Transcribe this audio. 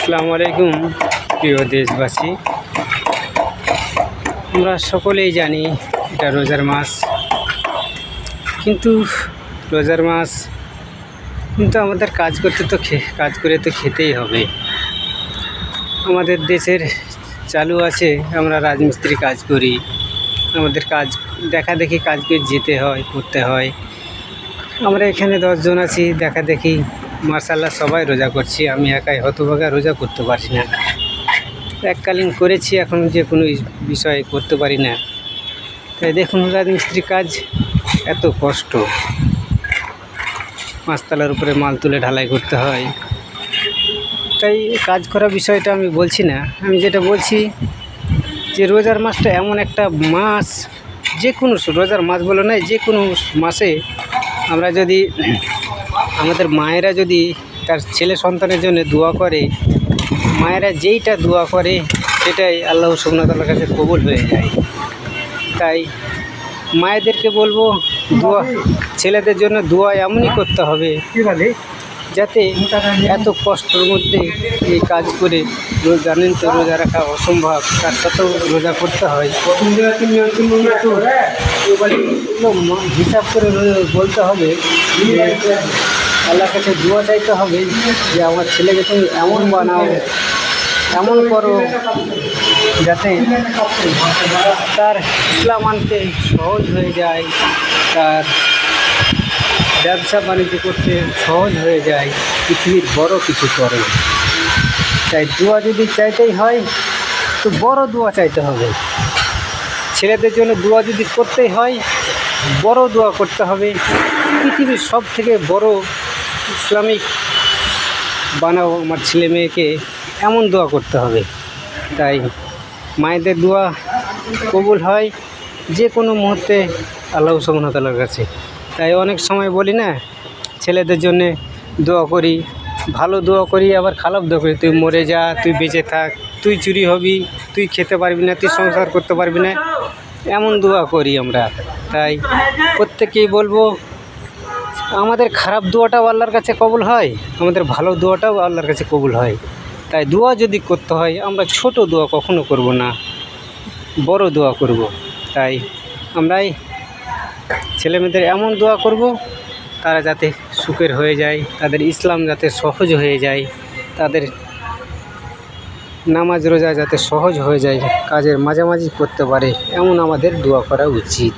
আসসালামু আলাইকুম প্রিয় দেশবাসী। আমরা সকলেই জানি এটা রোজার মাস, কিন্তু রোজার মাস কিন্তু আমাদের কাজ করে তো খেতেই হবে। আমাদের দেশের চালু আছে, আমরা রাজমিস্ত্রি কাজ করি, আমাদের কাজ দেখা দেখি কাজ করে যেতে হয়, করতে হয়। আমরা এখানে 10 জন আছি, দেখা দেখি মাশাআল্লাহ সবাই রোজা করছি, আমি একাই হতভাগা রোজা করতে পারি না। এককালীন করেছি, এখন যে কোনো বিষয়ে করতে পারি না। তাই দেখুন রাজমিস্ত্রি কাজ এত কষ্ট, পাঁচতলার উপরে মাল তুলে ঢালাই করতে হয়। তাই কাজ করা বিষয়টা আমি বলছি না, আমি যেটা বলছি যে রোজার মাসটা এমন একটা মাস, যে কোনো রোজার মাস বলে নয়, যে কোনো মাসে আমরা যদি আমাদের মায়েরা যদি তার ছেলে সন্তানের জন্য দোয়া করে, মায়েরা যেইটা দোয়া করে সেটাই আল্লাহ সুবহানাহু ওয়া তাআলার কাছে কবুল হয়ে যায়। তাই মায়েদেরকে বলবো, দোয়া ছেলেদের জন্য দোয়া এমনই করতে হবে যাতে এত কষ্টের মধ্যে এই কাজ করে, জানেন তো রোজা রাখা অসম্ভব, তার সাথেও রোজা করতে হয়। হিসাব করে বলতে হবে, আল্লাহর কাছে দোয়া চাইতে হবে যে আমার ছেলেকে তুমি এমন বানাও, এমন করো যাতে তার ইসলাম আনতে সহজ হয়ে যায়, তার ব্যবসা বাণিজ্য করতে সহজ হয়ে যায়, পৃথিবীর বড় কিছু করে। তাই দোয়া যদি চাইতেই হয় তো বড় দোয়া চাইতে হবে। ছেলেদের জন্য দোয়া যদি করতেই হয়, বড় দোয়া করতে হবে, পৃথিবীর সব থেকে বড় ইসলামিক বানাও আমার ছেলে মেয়েকে, এমন দোয়া করতে হবে। তাই মায়েদের দোয়া কবুল হয় যে কোনো মুহূর্তে আল্লাহ সুবহানাহু ওয়া তাআলার কাছে। তাই অনেক সময় বলি না, ছেলেদের জন্যে দোয়া করি, ভালো দোয়া করি, আবার খারাপ দোয়া করি, তুই মরে যা, তুই বেঁচে থাক, তুই চুরি হবি, তুই খেতে পারবি না, তুই সংসার করতে পারবি না, এমন দোয়া করি আমরা। তাই প্রত্যেকেই বলবো, আমাদের খারাপ দোয়াটাও আল্লাহর কাছে কবুল হয়, আমাদের ভালো দোয়াটাও আল্লাহর কাছে কবুল হয়। তাই দোয়া যদি করতে হয়, আমরা ছোট দোয়া কখনো করব না, বড় দোয়া করব। তাই আমরাই ছেলেমেয়েদের এমন দোয়া করব তারা যাতে সুখের হয়ে যায়, তাদের ইসলাম যাতে সহজ হয়ে যায়, তাদের নামাজ রোজা যাতে সহজ হয়ে যায়, কাজের মাঝামাঝি করতে পারে, এমন আমাদের দোয়া করা উচিত।